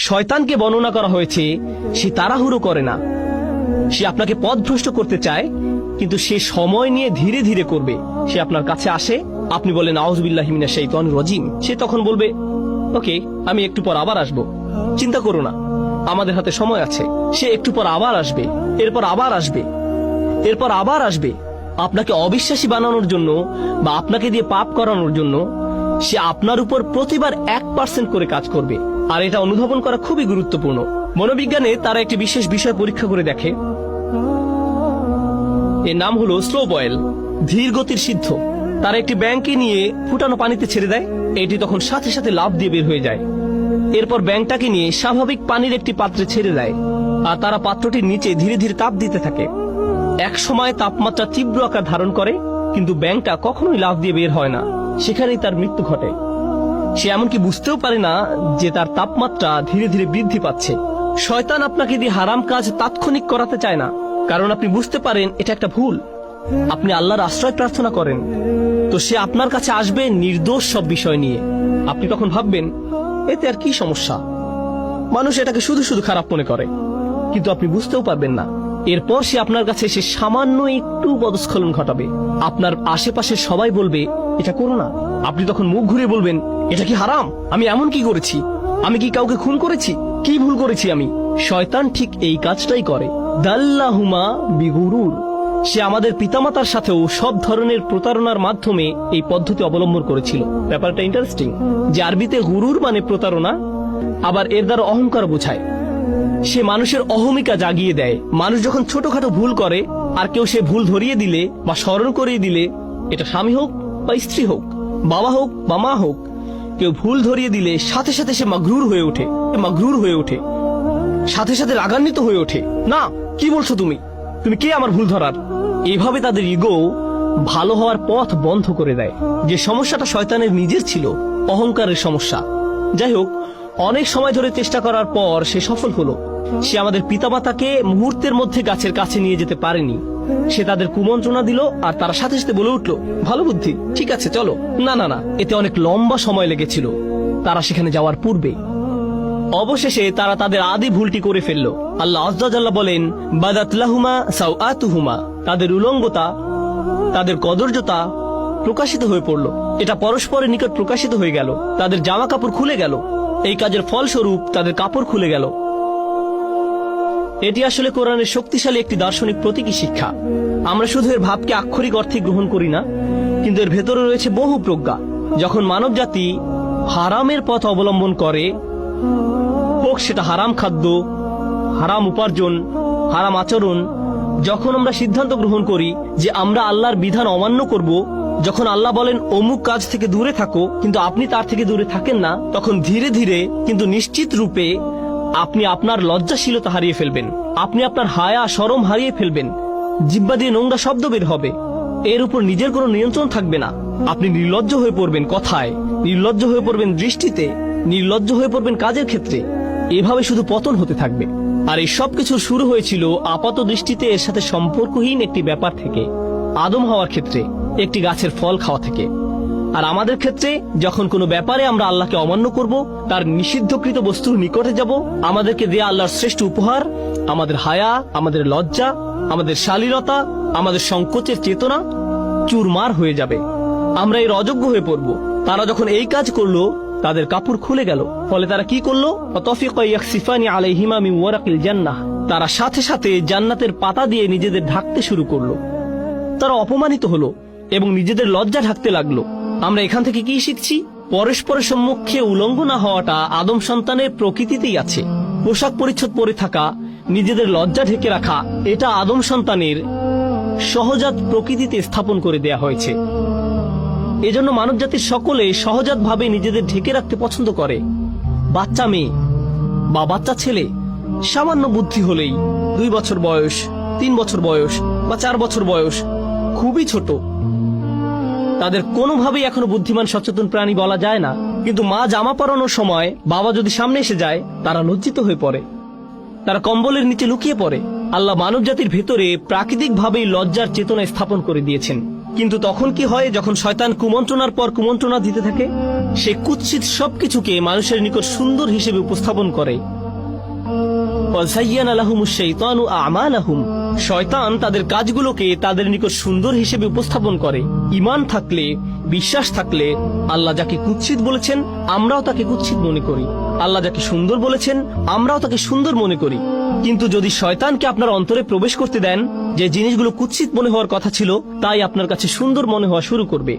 শয়তানকে বর্ণনা করা হয়েছে সে তাড়াহুড়ো করে না, সে আপনাকে পথভ্রষ্ট করতে চায়, কিন্তু সে সময় নিয়ে ধীরে ধীরে করবে। সে আপনার কাছে আসে, আপনি বলেন আউযু বিল্লাহি মিনাশ শাইতানির রাজিম, সে তখন বলবে ওকে আমি একটু পর আবার আসবো, চিন্তা করো না, আমাদের হাতে সময় আছে। সে একটু পর আবার আসবে, এরপর আবার আসবে, এরপর আবার আসবে, আপনাকে অবিশ্বাসী বানানোর জন্য বা আপনাকে দিয়ে পাপ করানোর জন্য। সে আপনার উপর প্রতিবার 1% করে কাজ করবে। আর এটা অনুধাবন করা খুবই গুরুত্বপূর্ণ। মনোবিজ্ঞানে তারা একটি বিশেষ বিষয় পরীক্ষা করে দেখে, এর নাম হলো স্লো বয়েল, ধীর গতির সিদ্ধ। তারা একটি ব্যাঙকে নিয়ে ফুটানো পানিতে ছেড়ে দেয়, এটি তখন সাথে সাথে লাফ দিয়ে বের হয়ে যায়। এরপর ব্যাঙটাকে নিয়ে স্বাভাবিক পানির একটি পাত্রে ছেড়ে দেয়, আর তারা পাত্রটির নিচে ধীরে ধীরে তাপ দিতে থাকে। এক সময় তাপমাত্রা তীব্র আকার ধারণ করে, কিন্তু ব্যাঙটা কখনোই লাফ দিয়ে বের হয় না, সেখানেই তার মৃত্যু ঘটে। সে এমনকি বুঝতেও পারে না যে তার তাপমাত্রা ধীরে ধীরে বৃদ্ধি পাচ্ছে। শয়তান আপনাকে দিয়ে হারাম কাজ তাৎক্ষণিক করাতে চায় না, কারণ আপনি বুঝতে পারেন এটা একটা ভুল। আপনি আল্লাহর আশ্রয় প্রার্থনা করেন, তো সে আপনার কাছে আসবে নির্দোষ সব বিষয় নিয়ে। আপনি তখন ভাববেন এতে আর কি সমস্যা, মানুষ এটাকে শুধু শুধু খারাপ মনে করে, কিন্তু আপনি বুঝতেও পারবেন না। এরপর সে আপনার কাছে এসে সামান্য একটু পদস্খলন ঘটাবে, আপনার আশেপাশে সবাই বলবে এটা করো না। আপনি তখন মুখ ঘুরে বলবেন এটা কি হারাম, আমি এমন কি করেছি, আমি কি কাউকে খুন করেছি, কি ভুল করেছি আমি। শয়তান ঠিক এই কাজটাই করে। দাল্লাহুমা বিগুরুর, সে আমাদের পিতামাতার সাথেও সব ধরনের প্রতারণার মাধ্যমে এই পদ্ধতি অবলম্বন করেছিল। ব্যাপারটা ইন্টারেস্টিং যে আরবিতে গুরুর মানে প্রতারণা, আবার এর দ্বারা অহংকার বোঝায়। সে মানুষের অহমিকা জাগিয়ে দেয়। মানুষ যখন ছোটখাটো ভুল করে আর কেউ সে ভুল ধরিয়ে দিলে বা স্মরণ করিয়ে দিলে, এটা স্বামী হোক বা স্ত্রী হোক, বাবা হোক বা মা হোক, কেউ ভুল ধরিয়ে দিলে সাথে সাথে সে মাগরুর হয়ে ওঠে, সাথে সাথে রাগান্বিত হয়ে ওঠে। না, কি বলছো তুমি, তুমি কে আমার ভুল ধরার। এইভাবে তাদের ইগো ভালো হওয়ার পথ বন্ধ করে দেয়। যে সমস্যাটা শয়তানের নিজের ছিল, অহংকারের সমস্যা। যাই হোক, অনেক সময় ধরে চেষ্টা করার পর সে সফল হলো। সে আমাদের পিতামাতাকে মুহূর্তের মধ্যে গাছের কাছে নিয়ে যেতে পারেনি। সে তাদের কুমন্ত্রণা দিল, আর তারা সাথে সাথে বলে উঠল ভালো বুদ্ধি, ঠিক আছে চলো। না না না, এতে অনেক লম্বা সময় লেগেছিল তারা সেখানে যাওয়ার পূর্বে। অবশেষে তারা তাদের আদি ভুলটি করে ফেলল। আল্লাহ আযজা জাল্লা বলেন বাদাত লাহুমা সাওআতুহুমা, তাদের উলঙ্গতা, তাদের কদর্যতা প্রকাশিত হয়ে পড়ল। এটা পরস্পরের নিকট প্রকাশিত হয়ে গেল, তাদের জামা কাপড় খুলে গেল। এই কাজের ফলস্বরূপ তাদের কাপড় খুলে গেল। এটি আসলে কোরআনের শক্তিশালী একটি দার্শনিক প্রতীকী শিক্ষা। আমরা শুধু এর ভাবকে আক্ষরিক অর্থে গ্রহণ করি না, কিন্তু এর ভেতরে রয়েছে বহু প্রজ্ঞা। যখন মানব জাতি হারামের পথ অবলম্বন করে, হোক সেটা হারাম খাদ্য, হারাম উপার্জন, হারাম আচরণ, যখন আমরা সিদ্ধান্ত গ্রহণ করি যে আমরা আল্লাহর বিধান অমান্য করব, যখন আল্লাহ বলেন অমুক কাজ থেকে দূরে থাকো, কিন্তু আপনি তার থেকে দূরে থাকেন না, তখন ধীরে ধীরে কিন্তু নিশ্চিত রূপে আপনি আপনার লজ্জাশীলতা হারিয়ে ফেলবেন, আপনি আপনার হায়া শরম হারিয়ে ফেলবেন। জিহ্বা দিয়ে নোংরা শব্দ বের হবে, এর উপর নিজের কোনো নিয়ন্ত্রণ থাকবে না। আপনি নির্লজ্জ হয়ে পড়বেন কথায়, নির্লজ্জ হয়ে পড়বেন দৃষ্টিতে, নির্লজ্জ হয়ে পড়বেন কাজের ক্ষেত্রে। এভাবে শুধু পতন হতে থাকবে। আর এই সবকিছু শুরু হয়েছিল আপাত দৃষ্টিতে এর সাথে সম্পর্কহীন একটি ব্যাপার থেকে, আদম হওয়ার ক্ষেত্রে একটি গাছের ফল খাওয়া থেকে। আর আমাদের ক্ষেত্রে যখন কোনো ব্যাপারে আমরা আল্লাহকে অমান্য করব, তার নিষিদ্ধকৃত বস্তুর নিকটে যাব, আমাদেরকে দেয়া আল্লাহর শ্রেষ্ঠ উপহার, আমাদের হায়া, আমাদের লজ্জা, আমাদের শালীনতা, আমাদের সংকোচের চেতনা চুরমার হয়ে যাবে। আমরা এর অযোগ্য হয়ে পড়ব। তারা যখন এই কাজ করলো, তাদের কাপড় খুলে গেল। ফলে তারা কি করলো? তারা সাথে সাথে জান্নাতের পাতা দিয়ে নিজেদের ঢাকতে শুরু করলো। তারা অপমানিত হলো এবং নিজেদের লজ্জা ঢাকতে লাগলো। আমরা এখান থেকে কি শিখছি? পরস্পরের সম্মুখে উলঙ্গ না হওয়াটা আদম সন্তানের প্রকৃতিতেই আছে। পোশাক পরিচ্ছদ পরে থাকা, নিজেদের লজ্জা ঢেকে রাখা, এটা আদম সন্তানের সহজাত প্রকৃতিতে স্থাপন করে দেয়া হয়েছে। এজন্য মানবজাতির সকলে সহজাতভাবে নিজেদের ঢেকে রাখতে পছন্দ করে। বাচ্চা মেয়ে বা বাচ্চা ছেলে সামান্য বুদ্ধি হলেই, 2 বছর বয়স, 3 বছর বয়স বা 4 বছর বয়স, খুবই ছোট, তাদের কোনোভাবেই এখনো বুদ্ধিমান সচেতন প্রাণী বলা যায় না। কিন্তু মা জামা পরানোর সময় বাবা যদি সামনে এসে যায়, তারা লজ্জিত হয়ে পড়ে, তারা কম্বলের নিচে লুকিয়ে পড়ে। আল্লাহ মানব জাতির ভেতরে প্রাকৃতিকভাবেই লজ্জার চেতনা স্থাপন করে দিয়েছেন। কিন্তু তখন কি হয়, যখন শয়তান কুমন্ত্রণার পর কুমন্ত্রণা দিতে থাকে, সে কুৎসিত সবকিছুকে মানুষের নিকট সুন্দর হিসেবে উপস্থাপন করে। শয়তান তাদের কাজগুলোকে তাদের নিকট সুন্দর হিসেবে উপস্থাপন করে। ঈমান থাকলে, বিশ্বাস থাকলে, আল্লাহ যাকে কুৎসিত বলেছেন আমরাও তাকে কুৎসিত মনে করি, আল্লাহ যাকে সুন্দর বলেছেন আমরাও তাকে সুন্দর মনে করি। কিন্তু যদি শয়তানকে আপনার অন্তরে প্রবেশ করতে দেন, যে জিনিসগুলো কুৎসিত মনে হওয়ার কথা ছিল তাই আপনার কাছে সুন্দর মনে হওয়া শুরু করবে।